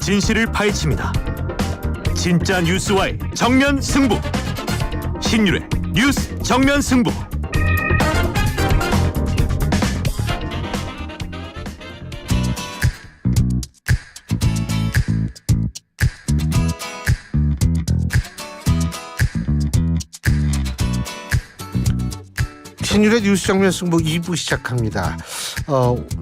진실을 파헤칩니다. 진짜 뉴스와의 정면 승부. 신율의 뉴스 정면 승부. 신율의 뉴스 정면 승부 2부 시작합니다.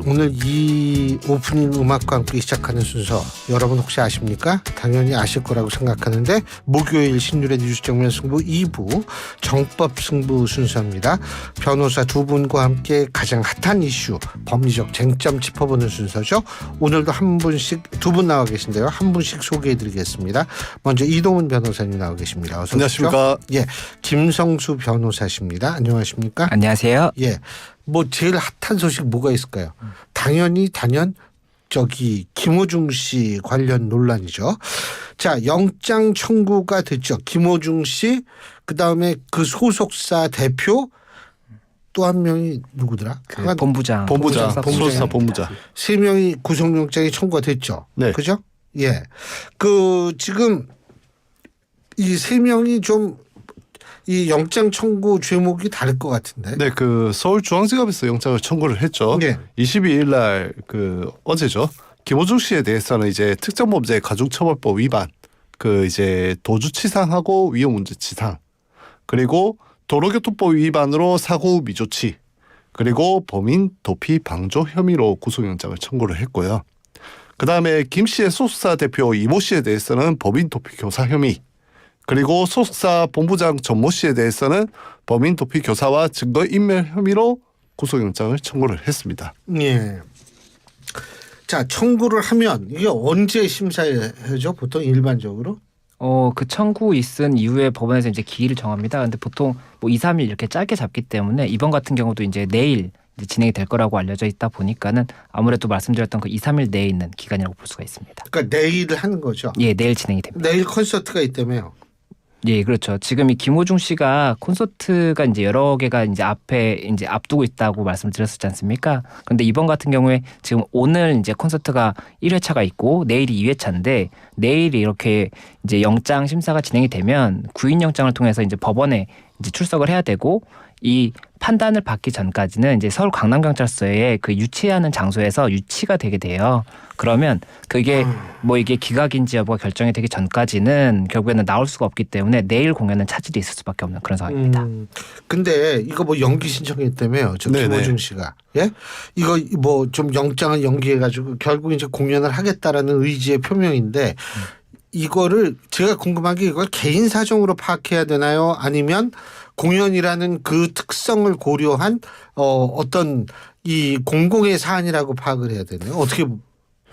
오늘 이 오프닝 음악과 함께 시작하는 순서 여러분 혹시 아십니까? 당연히 아실 거라고 생각하는데 목요일 신율의 뉴스 정면 승부 2부 정법 승부 순서입니다. 변호사 두 분과 함께 가장 핫한 이슈 법리적 쟁점 짚어보는 순서죠. 오늘도 한 분씩 두 분 나와 계신데요. 한 분씩 소개해드리겠습니다. 먼저 이동훈 변호사님 나와 계십니다. 어서 오십시오. 안녕하십니까? 예, 김성수 변호사십니다. 안녕하십니까? 안녕하세요. 예, 뭐 제일 핫한 소식 뭐가 있을까요? 당연히 김호중 씨 관련 논란이죠. 자, 영장 청구가 됐죠. 김호중 씨, 그 다음에 그 소속사 대표 또 한 명이 누구더라? 본부장. 소속사 본부장. 세 명이 구속영장이 청구가 됐죠. 네. 그죠? 예. 그 지금 이 세 명이 좀 이 영장 청구 죄목이 다를 것 같은데. 네, 그 서울중앙지검에서 영장을 청구를 했죠. 네. 22일 날 그 어제죠. 김호중 씨에 대해서는 이제 특정범죄 가중처벌법 위반, 그 이제 도주치상하고 위험운전치상, 그리고 도로교통법 위반으로 사고 미조치, 그리고 범인 도피 방조 혐의로 구속영장을 청구를 했고요. 그 다음에 김 씨의 소속사 대표 이모 씨에 대해서는 범인 도피 교사 혐의, 그리고 소속사 본부장 전모 씨에 대해서는 범인 도피 교사와 증거인멸 혐의로 구속영장을 청구를 했습니다. 예. 자, 청구를 하면 이게 언제 심사해죠? 보통 일반적으로? 그 청구 있은 이후에 법원에서 이제 기일을 정합니다. 근데 보통 뭐 2, 3일 이렇게 짧게 잡기 때문에 이번 같은 경우도 이제 내일 이제 진행이 될 거라고 알려져 있다 보니까는 아무래도 말씀드렸던 그 2, 3일 내에 있는 기간이라고 볼 수가 있습니다. 그러니까 내일 하는 거죠. 예, 내일 진행이 됩니다. 내일 콘서트가 있다며요. 예, 그렇죠. 지금 이 김호중 씨가 콘서트가 이제 여러 개가 이제 앞에 이제 앞두고 있다고 말씀드렸었지 않습니까? 근데 이번 같은 경우에 지금 오늘 이제 콘서트가 1회차가 있고 내일이 2회차인데 내일이 이렇게 이제 영장 심사가 진행이 되면 구인 영장을 통해서 이제 법원에 이제 출석을 해야 되고 이 판단을 받기 전까지는 이제 서울 강남경찰서에 그 유치하는 장소에서 유치가 되게 돼요. 그러면 그게 뭐 이게 기각인지 여부가 결정이 되기 전까지는 결국에는 나올 수가 없기 때문에 내일 공연은 차질이 있을 수밖에 없는 그런 상황입니다. 근데 이거 뭐 연기 신청했다며요. 저 네네. 김호중 씨가. 예? 이거 뭐 좀 영장을 연기해가지고 결국 이제 공연을 하겠다라는 의지의 표명인데 이거를 제가 궁금한 게 이걸 개인 사정으로 파악해야 되나요? 아니면 공연이라는 그 특성을 고려한 어떤 이 공공의 사안이라고 파악을 해야 되나요? 어떻게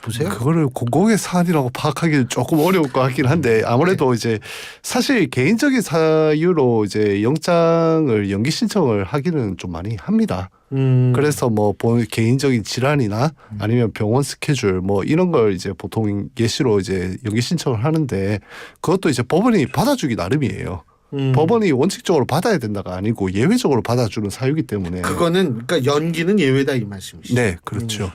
보세요? 그거를 공공의 사안이라고 파악하기는 조금 어려울 것 같긴 한데 아무래도 이제 사실 개인적인 사유로 이제 영장을 연기 신청을 하기는 좀 많이 합니다. 그래서 뭐 개인적인 질환이나 아니면 병원 스케줄 뭐 이런 걸 이제 보통 예시로 이제 연기 신청을 하는데 그것도 이제 법원이 받아주기 나름이에요. 법원이 원칙적으로 받아야 된다가 아니고 예외적으로 받아주는 사유이기 때문에 그거는 그러니까 연기는 예외다 이 말씀이시죠? 네, 그렇죠.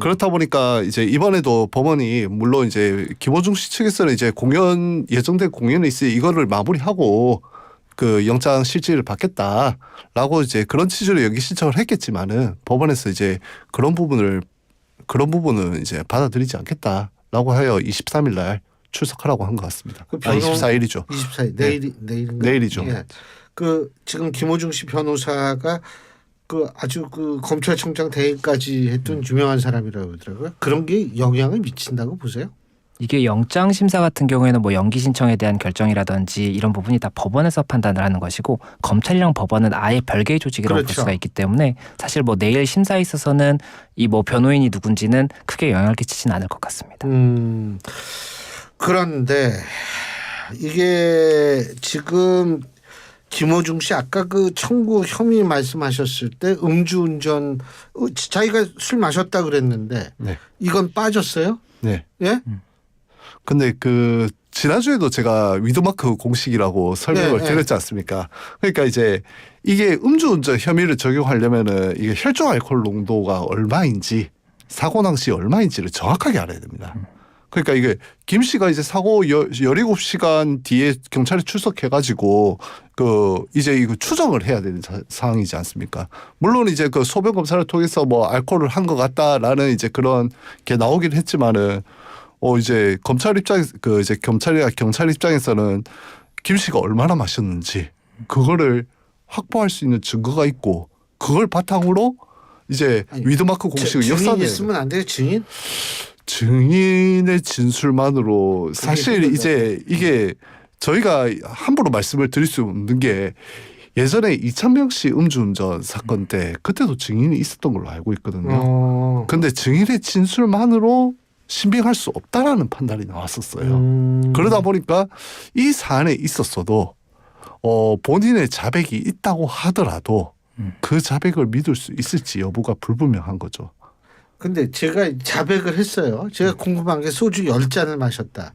그렇다 보니까 이제 이번에도 법원이 물론 이제 김호중 씨 측에서는 이제 공연 예정된 공연이 있으니 이거를 마무리하고 그 영장 실질을 받겠다라고 이제 그런 취지로 연기 신청을 했겠지만은 법원에서 이제 그런 부분은 이제 받아들이지 않겠다라고 하여 23일 날 출석하라고 한 것 같습니다. 24일이죠. 24일 내일이죠. 예. 그 지금 김호중 씨 변호사가 그 아주 그 검찰총장 대행까지 했던 유명한 사람이라고 하더라고요. 그런 게 영향을 미친다고 보세요? 이게 영장 심사 같은 경우에는 뭐 연기 신청에 대한 결정이라든지 이런 부분이 다 법원에서 판단을 하는 것이고 검찰이랑 법원은 아예 별개의 조직이라고 그렇죠. 볼 수가 있기 때문에 사실 뭐 내일 심사에 있어서는 이 뭐 변호인이 누군지는 크게 영향을 끼치지는 않을 것 같습니다. 그런데 이게 지금 김호중 씨 아까 그 청구 혐의 말씀하셨을 때 음주운전 자기가 술 마셨다 그랬는데 네. 이건 빠졌어요? 네. 예? 근데 그 지난주에도 제가 위드마크 공식이라고 설명을 네, 드렸지 않습니까? 그러니까 이제 이게 음주운전 혐의를 적용하려면은 이게 혈중 알코올 농도가 얼마인지 사고 당시 얼마인지를 정확하게 알아야 됩니다. 그러니까 이게 김 씨가 이제 사고 17시간 뒤에 경찰에 출석해가지고 그 이제 이거 추정을 해야 되는 상황이지 않습니까? 물론 이제 그 소변 검사를 통해서 뭐 알코올을 한 것 같다라는 이제 그런 게 나오긴 했지만은 이제 검찰 입장 그 이제 검찰이나 경찰 입장에서는 김 씨가 얼마나 마셨는지 그거를 확보할 수 있는 증거가 있고 그걸 바탕으로 이제 위드마크 공식을 증인 역사내야 있으면 안 돼요, 증인? 증인의 진술만으로 사실 이제 이게 저희가 함부로 말씀을 드릴 수 없는 게 예전에 이찬명 씨 음주운전 사건 때 그때도 증인이 있었던 걸로 알고 있거든요. 근데 증인의 진술만으로 신빙할 수 없다라는 판단이 나왔었어요. 그러다 보니까 이 사안에 있었어도 본인의 자백이 있다고 하더라도 그 자백을 믿을 수 있을지 여부가 불분명한 거죠. 근데 제가 자백을 했어요. 제가 궁금한 게 소주 10잔을 마셨다.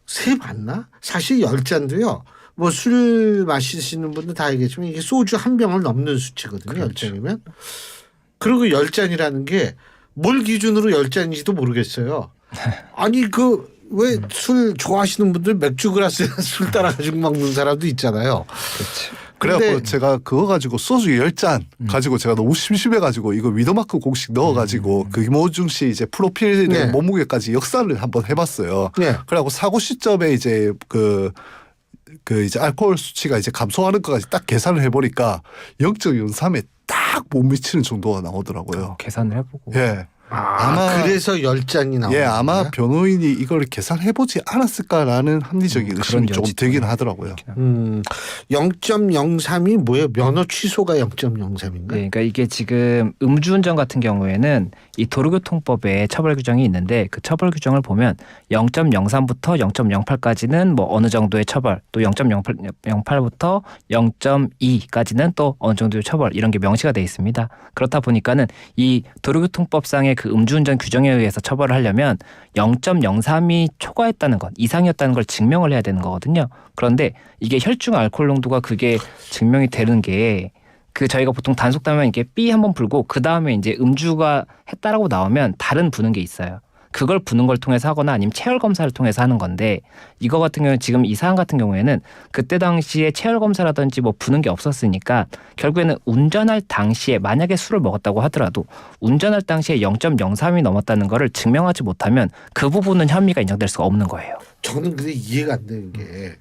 세 봤나? 사실 10잔도요. 뭐 술 마시시는 분들 다 알겠지만 이게 소주 한 병을 넘는 수치거든요. 그렇죠. 10잔이면. 그리고 10잔이라는 게 뭘 기준으로 10잔인지도 모르겠어요. 아니 그 왜 술 좋아하시는 분들 맥주 그라스에 술 따라가지고 먹는 사람도 있잖아요. 그렇죠. 그래갖고 제가 그거 가지고 소주 10잔 가지고 제가 너무 심심해가지고 이거 위드마크 공식 넣어가지고 그 김호중 씨 이제 프로필 네. 몸무게까지 역사를 한번 해봤어요. 네. 그래갖고 사고 시점에 이제 그 이제 알코올 수치가 이제 감소하는 것까지 딱 계산을 해보니까 0.03에 딱 못 미치는 정도가 나오더라고요. 계산을 해보고. 예. 아마 그래서 10잔이 나오는 예, 아마 거예요? 변호인이 이걸 계산해보지 않았을까라는 합리적인 의심이 그런 좀 여지도 되긴 하더라고요. 0.03이 뭐예요? 면허 취소가 0.03인가? 네, 그러니까 이게 지금 음주운전 같은 경우에는 이 도로교통법에 처벌 규정이 있는데 그 처벌 규정을 보면 0.03부터 0.08까지는 뭐 어느 정도의 처벌, 또 0.08부터 0.2까지는 또 어느 정도의 처벌 이런 게 명시가 돼 있습니다. 그렇다 보니까는 이 도로교통법상의 그 음주운전 규정에 의해서 처벌을 하려면 0.03이 초과했다는 것, 이상이었다는 걸 증명을 해야 되는 거거든요. 그런데 이게 혈중 알코올 농도가 그게 증명이 되는 게 그 저희가 보통 단속하면 이게 삐 한번 불고 그 다음에 이제 음주가 했다라고 나오면 다른 부는 게 있어요. 그걸 부는 걸 통해서 하거나 아니면 체열 검사를 통해서 하는 건데 이거 같은 경우는 지금 이 사안 같은 경우에는 그때 당시에 체열 검사라든지 뭐 부는 게 없었으니까 결국에는 운전할 당시에 만약에 술을 먹었다고 하더라도 운전할 당시에 0.03이 넘었다는 거를 증명하지 못하면 그 부분은 혐의가 인정될 수가 없는 거예요. 저는 근데 이해가 안 되는 게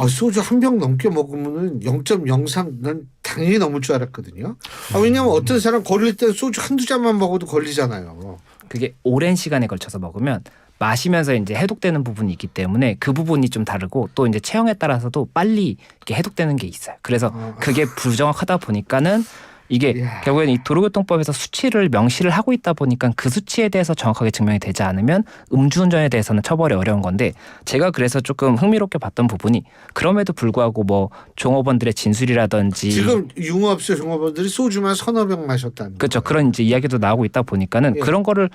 소주 한 병 넘게 먹으면은 0.03 난 당연히 넘을 줄 알았거든요. 왜냐하면 어떤 사람 걸릴 때 소주 한두 잔만 먹어도 걸리잖아요. 그게 오랜 시간에 걸쳐서 먹으면 마시면서 이제 해독되는 부분이 있기 때문에 그 부분이 좀 다르고 또 이제 체형에 따라서도 빨리 이렇게 해독되는 게 있어요. 그래서 그게 불정확하다 보니까는 이게 결국에는 이 도로교통법에서 수치를 명시를 하고 있다 보니까 그 수치에 대해서 정확하게 증명이 되지 않으면 음주운전에 대해서는 처벌이 어려운 건데 제가 그래서 조금 흥미롭게 봤던 부분이 그럼에도 불구하고 뭐 종업원들의 진술이라든지 지금 융업소 종업원들이 소주만 서너 병 마셨다는 그렇죠. 거예요. 그런 이제 이야기도 나오고 있다 보니까는 예. 그런 거를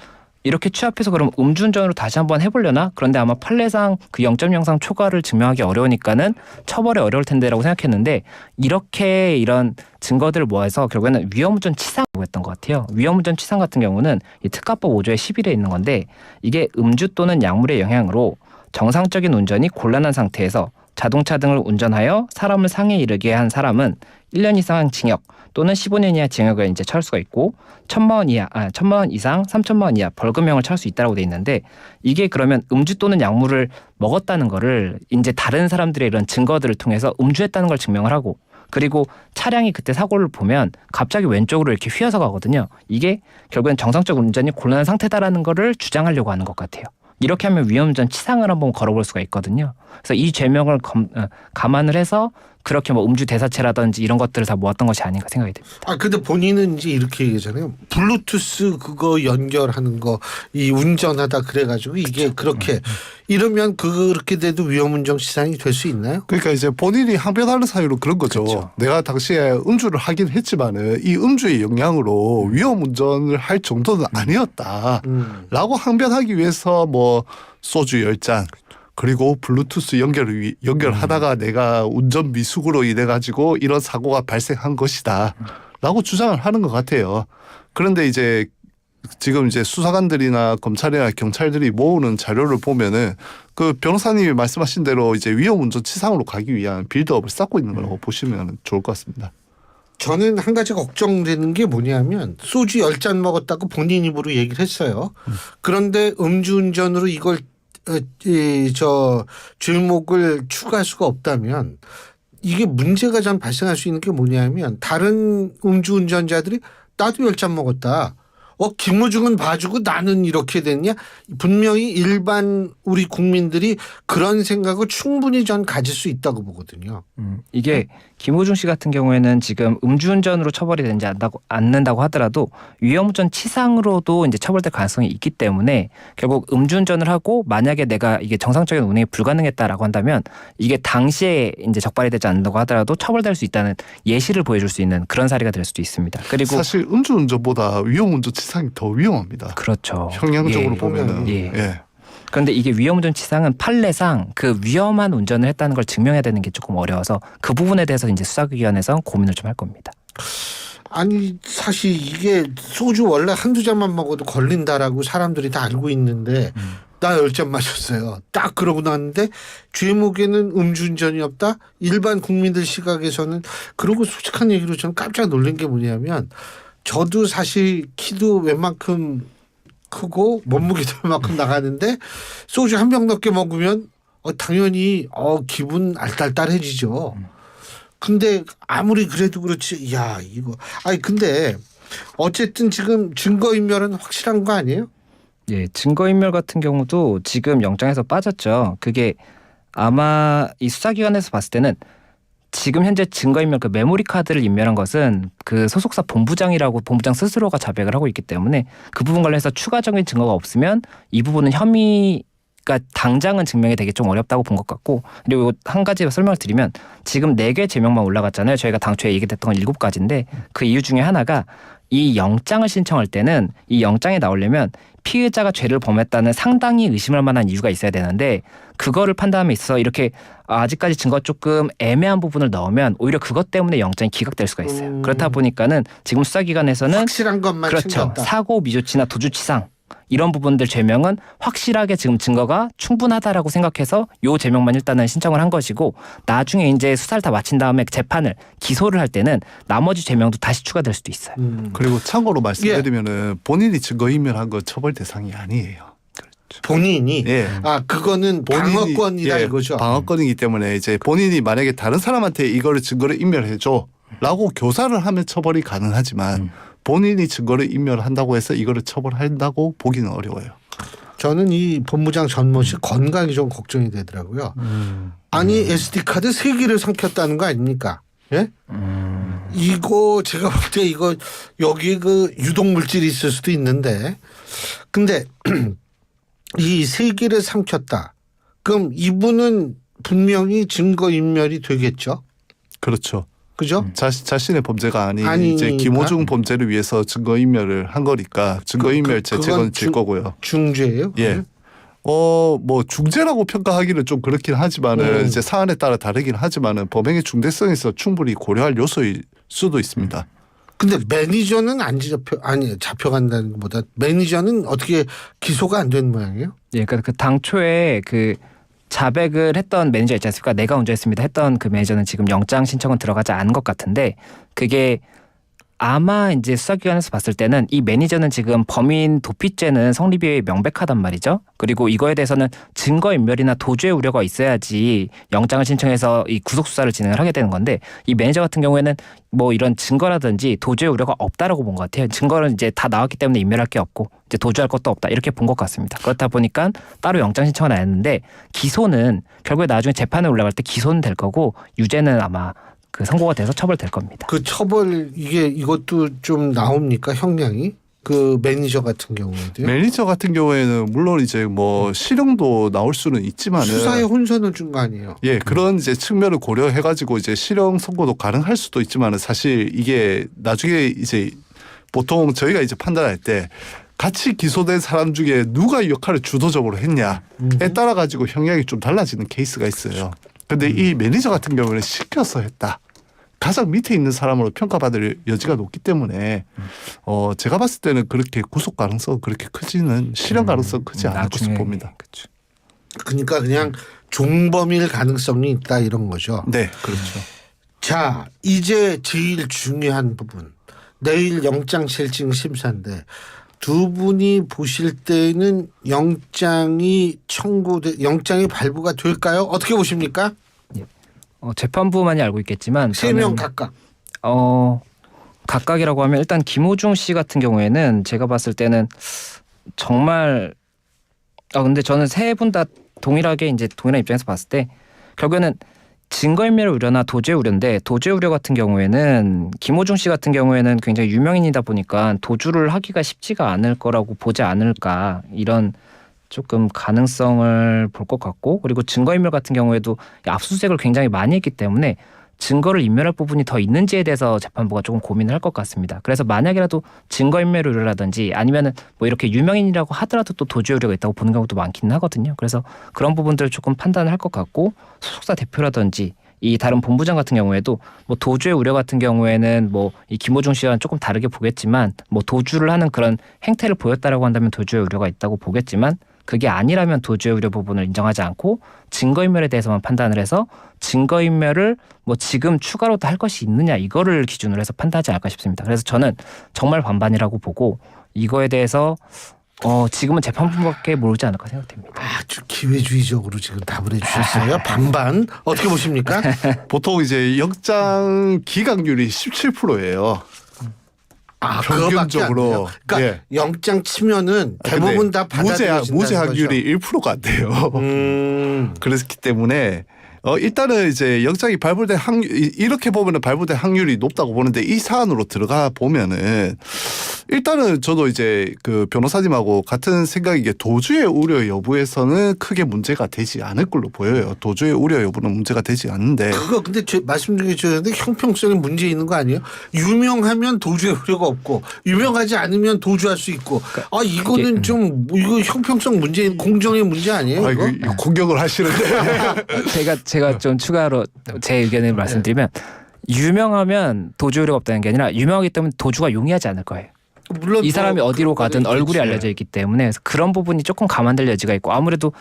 이렇게 취합해서 그럼 음주운전으로 다시 한번 해보려나? 그런데 아마 판례상 그 0.03 초과를 증명하기 어려우니까는 처벌이 어려울 텐데라고 생각했는데 이렇게 이런 증거들을 모아서 결국에는 위험운전 치상이라고 했던 것 같아요. 위험운전 치상 같은 경우는 이 특가법 5조의 11에 있는 건데 이게 음주 또는 약물의 영향으로 정상적인 운전이 곤란한 상태에서 자동차 등을 운전하여 사람을 상해에 이르게 한 사람은 1년 이상 징역 또는 15년 이하 징역을 이제 처할 수가 있고 1,000만 원 이상 3,000만 원 이하 벌금형을 처할 수 있다라고 돼 있는데 이게 그러면 음주 또는 약물을 먹었다는 거를 이제 다른 사람들의 이런 증거들을 통해서 음주했다는 걸 증명을 하고 그리고 차량이 그때 사고를 보면 갑자기 왼쪽으로 이렇게 휘어서 가거든요. 이게 결국엔 정상적 운전이 곤란한 상태다라는 거를 주장하려고 하는 것 같아요. 이렇게 하면 위험운전 치상을 한번 걸어볼 수가 있거든요. 그래서 이 죄명을 감안을 해서 그렇게 뭐 음주 대사체라든지 이런 것들을 다 모았던 것이 아닌가 생각이 듭니다. 근데 본인은 이제 이렇게 얘기하잖아요. 블루투스 그거 연결하는 거 이 운전하다 그래가지고 이게 그렇게 이러면 그렇게 돼도 위험운전 치상이 될 수 있나요? 그러니까 이제 본인이 항변하는 사유로 그런 거죠. 그렇죠. 내가 당시에 음주를 하긴 했지만은 이 음주의 영향으로 위험 운전을 할 정도는 아니었다라고 항변하기 위해서 뭐 소주 10잔 그리고 블루투스 연결하다가 내가 운전 미숙으로 인해 가지고 이런 사고가 발생한 것이다라고 주장을 하는 것 같아요. 그런데 이제 지금 이제 수사관들이나 검찰이나 경찰들이 모으는 자료를 보면은 그 변호사님이 말씀하신 대로 이제 위험 운전치상으로 가기 위한 빌드업을 쌓고 있는 거라고 보시면 좋을 것 같습니다. 저는 한 가지 걱정되는 게 뭐냐면 소주 10잔 먹었다고 본인 입으로 얘기를 했어요. 그런데 음주운전으로 이걸 죄목을 추가할 수가 없다면 이게 문제가 좀 발생할 수 있는 게 뭐냐면 다른 음주운전자들이 나도 10잔 먹었다. 김호중은 봐주고 나는 이렇게 됐냐? 분명히 일반 우리 국민들이 그런 생각을 충분히 전 가질 수 있다고 보거든요. 이게 김호중 씨 같은 경우에는 지금 음주운전으로 처벌이 되지 않는다고 하더라도 위험운전 치상으로도 이제 처벌될 가능성이 있기 때문에 결국 음주운전을 하고 만약에 내가 이게 정상적인 운행이 불가능했다라고 한다면 이게 당시에 이제 적발이 되지 않는다고 하더라도 처벌될 수 있다는 예시를 보여줄 수 있는 그런 사례가 될 수도 있습니다. 그리고 사실 음주운전보다 위험운전 치상이 더 위험합니다. 그렇죠. 형량적으로 예. 보면은 예. 그런데 이게 위험운전 치상은 판례상 그 위험한 운전을 했다는 걸 증명해야 되는 게 조금 어려워서 그 부분에 대해서 이제 수사기관에서 고민을 좀 할 겁니다. 아니 사실 이게 소주 원래 한두 잔만 먹어도 걸린다라고 사람들이 다 알고 있는데 나 10잔 마셨어요. 딱 그러고 나왔는데 죄목에는 음주운전이 없다. 일반 국민들 시각에서는 그러고 솔직한 얘기로 저는 깜짝 놀란 게 뭐냐면 저도 사실 키도 웬만큼 크고 몸무게도 웬만큼 나가는데 소주 한 병 넘게 먹으면 당연히 기분 알딸딸해지죠. 근데 아무리 그래도 그렇지 야 이거 아니 근데 어쨌든 지금 증거인멸은 확실한 거 아니에요? 예, 증거인멸 같은 경우도 지금 영장에서 빠졌죠. 그게 아마 이 수사기관에서 봤을 때는 지금 현재 증거인멸 그 메모리 카드를 인멸한 것은 그 소속사 본부장이라고 본부장 스스로가 자백을 하고 있기 때문에 그 부분 관련해서 추가적인 증거가 없으면 이 부분은 혐의가 당장은 증명이 되게 좀 어렵다고 본 것 같고 그리고 한 가지 설명을 드리면 지금 4개 제명만 올라갔잖아요. 저희가 당초에 얘기했던 건 7가지인데 그 이유 중에 하나가 이 영장을 신청할 때는 이 영장에 나오려면 피의자가 죄를 범했다는 상당히 의심할 만한 이유가 있어야 되는데 그거를 판단함에 있어서 이렇게 아직까지 증거 조금 애매한 부분을 넣으면 오히려 그것 때문에 영장이 기각될 수가 있어요. 그렇다 보니까는 지금 수사기관에서는 확실한 것만 그렇죠. 챙겼다. 사고 미조치나 도주치상 이런 부분들 제명은 확실하게 지금 증거가 충분하다라고 생각해서 요 제명만 일단은 신청을 한 것이고 나중에 이제 수사를 다 마친 다음에 재판을 기소를 할 때는 나머지 제명도 다시 추가될 수도 있어요. 그리고 참고로 말씀드리면은 본인이 증거인멸한 건 처벌 대상이 아니에요. 본인이 예. 그거는 방어권이다 이거죠. 방어권이기 때문에 이제 본인이 만약에 다른 사람한테 이거를 증거를 인멸해줘라고 교사를 하면 처벌이 가능하지만 본인이 증거를 인멸한다고 해서 이거를 처벌한다고 보기는 어려워요. 저는 이 본부장 전모 씨 건강이 좀 걱정이 되더라고요. 아니 SD 카드 3개를 삼켰다는 거 아닙니까? 예? 이거 제가 볼 때 이거 여기 그 유독 물질이 있을 수도 있는데 근데 이 3개를 삼켰다. 그럼 이분은 분명히 증거인멸이 되겠죠. 그렇죠. 그죠? 자신의 범죄가 아닌 아니니까. 이제 김호중 범죄를 위해서 증거인멸을 한 거니까 증거인멸 죄책은 그건 질 거고요. 중죄예요? 예. 뭐 중죄라고 평가하기는 좀 그렇긴 하지만은 이제 사안에 따라 다르긴 하지만은 범행의 중대성에서 충분히 고려할 요소일 수도 있습니다. 근데 매니저는 안 잡혀간다는 것보다 매니저는 어떻게 기소가 안 된 모양이에요? 예, 그러니까 그 당초에 그 자백을 했던 매니저 있지 않습니까? 내가 운전했습니다 했던 그 매니저는 지금 영장 신청은 들어가지 않은 것 같은데 그게 아마 이제 수사기관에서 봤을 때는 이 매니저는 지금 범인 도피죄는 성립이 명백하단 말이죠. 그리고 이거에 대해서는 증거인멸이나 도주의 우려가 있어야지 영장을 신청해서 이 구속수사를 진행을 하게 되는 건데 이 매니저 같은 경우에는 뭐 이런 증거라든지 도주의 우려가 없다라고 본 것 같아요. 증거는 이제 다 나왔기 때문에 인멸할 게 없고 이제 도주할 것도 없다 이렇게 본 것 같습니다. 그렇다 보니까 따로 영장 신청은 안 했는데 기소는 결국에 나중에 재판에 올라갈 때 기소는 될 거고 유죄는 아마 그 선고가 돼서 처벌될 겁니다. 그 처벌 이것도 좀 나옵니까 형량이? 그 매니저 같은 경우에도요? 매니저 같은 경우에는 물론 이제 뭐 실형도 나올 수는 있지만은 수사에 혼선을 준 거 아니에요? 예, 그런 이제 측면을 고려해가지고 이제 실형 선고도 가능할 수도 있지만은 사실 이게 나중에 이제 보통 저희가 이제 판단할 때 같이 기소된 사람 중에 누가 이 역할을 주도적으로 했냐에 따라 가지고 형량이 좀 달라지는 케이스가 있어요. 근데 이 매니저 같은 경우는 시켜서 했다. 가장 밑에 있는 사람으로 평가받을 여지가 높기 때문에 제가 봤을 때는 그렇게 구속 가능성 그렇게 크지는 실현 가능성 크지 않을 것으로 봅니다. 그쵸. 그러니까 그냥 종범일 가능성이 있다 이런 거죠. 네, 그렇죠. 자, 이제 제일 중요한 부분. 내일 영장실질 심사인데 두 분이 보실 때는 영장이 발부가 될까요? 어떻게 보십니까? 재판부만이 알고 있겠지만 세 명 저는 각각. 각각이라고 하면 일단 김호중 씨 같은 경우에는 제가 봤을 때는 정말 근데 저는 세 분 다 동일한 입장에서 봤을 때 결국에는 증거인멸 우려나 도주의 우려인데 도주의 우려 같은 경우에는 김호중 씨 같은 경우에는 굉장히 유명인이다 보니까 도주를 하기가 쉽지가 않을 거라고 보지 않을까 이런 조금 가능성을 볼 것 같고 그리고 증거인멸 같은 경우에도 압수수색을 굉장히 많이 했기 때문에 증거를 인멸할 부분이 더 있는지에 대해서 재판부가 조금 고민을 할 것 같습니다. 그래서 만약이라도 증거인멸 우려라든지 아니면은 뭐 이렇게 유명인이라고 하더라도 또 도주의 우려가 있다고 보는 경우도 많기는 하거든요. 그래서 그런 부분들을 조금 판단을 할 것 같고 소속사 대표라든지 이 다른 본부장 같은 경우에도 뭐 도주의 우려 같은 경우에는 뭐 이 김호중 씨와는 조금 다르게 보겠지만 뭐 도주를 하는 그런 행태를 보였다라고 한다면 도주의 우려가 있다고 보겠지만 그게 아니라면 도주의 우려 부분을 인정하지 않고 증거인멸에 대해서만 판단을 해서 증거인멸을 뭐 지금 추가로 할 것이 있느냐 이거를 기준으로 해서 판단하지 않을까 싶습니다. 그래서 저는 정말 반반이라고 보고 이거에 대해서 지금은 재판부밖에 모르지 않을까 생각됩니다. 아주 기회주의적으로 지금 답을 해주셨어요. 반반 어떻게 보십니까? 보통 이제 영장 기각률이 17%예요. 평균적으로. 그러니까 예. 영장 치면은 대부분 다 받아들여진다는 무죄 확률이 1%가 안 돼요. 그렇기 때문에 일단은 이제 영장이 발부될 확률 이렇게 보면은 발부될 확률이 높다고 보는데 이 사안으로 들어가 보면은 일단은 저도 이제 그 변호사님하고 같은 생각인 게 도주의 우려 여부에서는 크게 문제가 되지 않을 걸로 보여요. 도주의 우려 여부는 문제가 되지 않는데 그거 근데 말씀드리는데 형평성에 문제 있는 거 아니에요? 유명하면 도주의 우려가 없고 유명하지 않으면 도주할 수 있고 이거는 좀 이거 형평성 문제 공정의 문제 아니에요? 이거? 이거 공격을 하시는데 제가 좀 추가로 제 의견을 말씀드리면 유명하면 도주 우려가 없다는 게 아니라 유명하기 때문에 도주가 용이하지 않을 거예요. 물론 이 사람이 어디로 가든 얼굴이 알려져 있기 때문에 그런 부분이 조금 감안될 여지가 있고 아무래도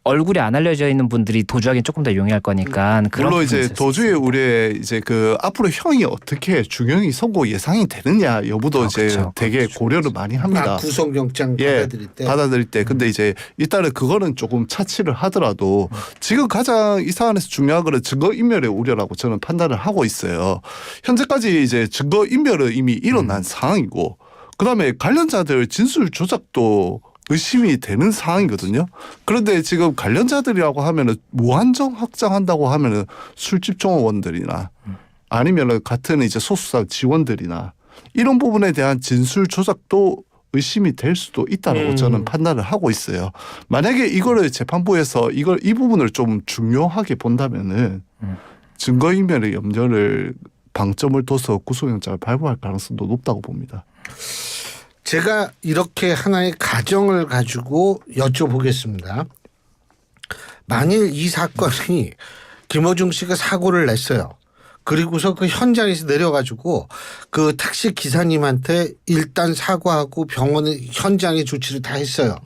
얼굴이 안 알려져 있는 분들이 도주하기는 조금 더 용이할 거니까 그런 물론 이제 도주의 우려에 이제 그 앞으로 형이 어떻게 중형이 선고 예상이 되느냐 여부도 이제 그렇죠. 되게 그렇죠. 고려를 많이 합니다. 구속영장 받아들일 때. 근데 이제 일단은 그거는 조금 차치를 하더라도 지금 가장 이 사안에서 중요한 거는 증거인멸의 우려라고 저는 판단을 하고 있어요. 현재까지 이제 증거인멸은 이미 일어난 상황이고 그다음에 관련자들 진술 조작도 의심이 되는 상황이거든요. 그런데 지금 관련자들이라고 하면은 무한정 확장한다고 하면은 술집 종업원들이나 아니면은 같은 이제 소속사 지원들이나 이런 부분에 대한 진술 조작도 의심이 될 수도 있다라고 저는 판단을 하고 있어요. 만약에 이거를 재판부에서 이 부분을 좀 중요하게 본다면은 증거인멸의 염려를 방점을 둬서 구속영장을 발부할 가능성도 높다고 봅니다. 제가 이렇게 하나의 가정을 가지고 여쭤보겠습니다. 만일 이 사건이 김호중 씨가 사고를 냈어요. 그리고서 그 현장에서 내려가지고 그 택시 기사님한테 일단 사과하고 병원에 현장에 조치를 다 했어요.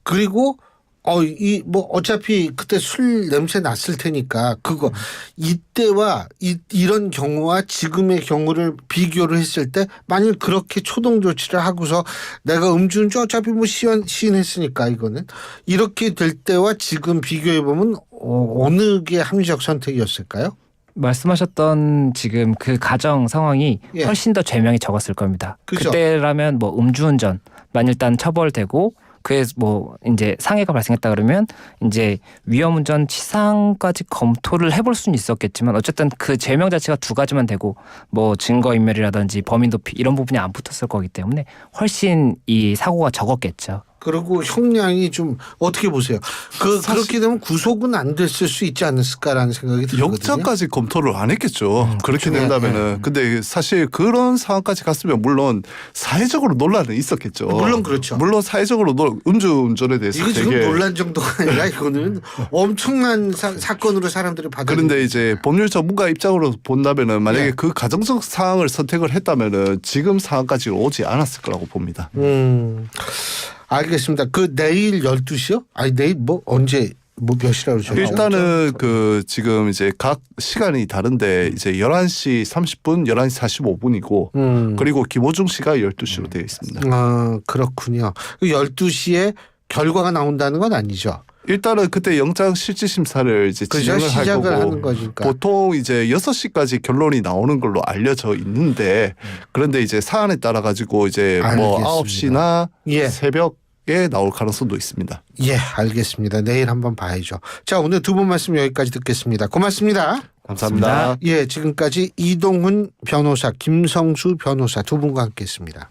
그리고 어차피 그때 술 냄새 났을 테니까 그거 이때와 이런 경우와 지금의 경우를 비교를 했을 때 만일 그렇게 초동 조치를 하고서 내가 음주운전 어차피 뭐 시인했으니까 이거는 이렇게 될 때와 지금 비교해 보면 어느 게 합리적 선택이었을까요? 말씀하셨던 지금 그 가정 상황이 훨씬 더 죄명이 적었을 겁니다. 그죠? 그때라면 뭐 음주운전 일단 처벌되고 그에 뭐 이제 상해가 발생했다 그러면 이제 위험운전 치상까지 검토를 해볼 수는 있었겠지만 어쨌든 그 죄명 자체가 두 가지만 되고 뭐 증거인멸이라든지 범인 도피 이런 부분이 안 붙었을 거기 때문에 훨씬 이 사고가 적었겠죠. 그리고 형량이 좀 어떻게 보세요? 그렇게 되면 구속은 안 됐을 수 있지 않았을까라는 생각이 들거든요. 영장까지 검토를 안 했겠죠. 그렇게 그렇죠. 된다면은. 근데 사실 그런 상황까지 갔으면 물론 사회적으로 논란은 있었겠죠. 물론 그렇죠. 물론 사회적으로 음주운전에 대해서 이거 지금 되게 논란 정도가 아니라 이거는 엄청난 사건으로 사람들이 받아들이고 그런데 이제 법률 전문가 입장으로 본다면은 만약에 예. 그 가정적 사항을 선택을 했다면은 지금 상황까지 오지 않았을 거라고 봅니다. 알겠습니다. 그 내일 12시요? 아니 내일 뭐 언제 뭐 몇 시라고 그러셨죠? 일단은 그 지금 이제 각 시간이 다른데 이제 11시 30분, 11시 45분이고 그리고 김호중 씨가 12시로 되어 있습니다. 아, 그렇군요. 그 12시에 결과가 나온다는 건 아니죠. 일단은 그때 영장 실질 심사를 이제 그죠? 진행을 할 시작을 거고 하는 거니까. 보통 이제 6시까지 결론이 나오는 걸로 알려져 있는데 그런데 이제 사안에 따라 가지고 이제 뭐 알겠습니다. 9시나 예. 새벽에 나올 가능성도 있습니다. 예, 알겠습니다. 내일 한번 봐야죠. 자, 오늘 두 분 말씀 여기까지 듣겠습니다. 고맙습니다. 감사합니다. 예, 지금까지 이동훈 변호사, 김성수 변호사 두 분과 함께했습니다.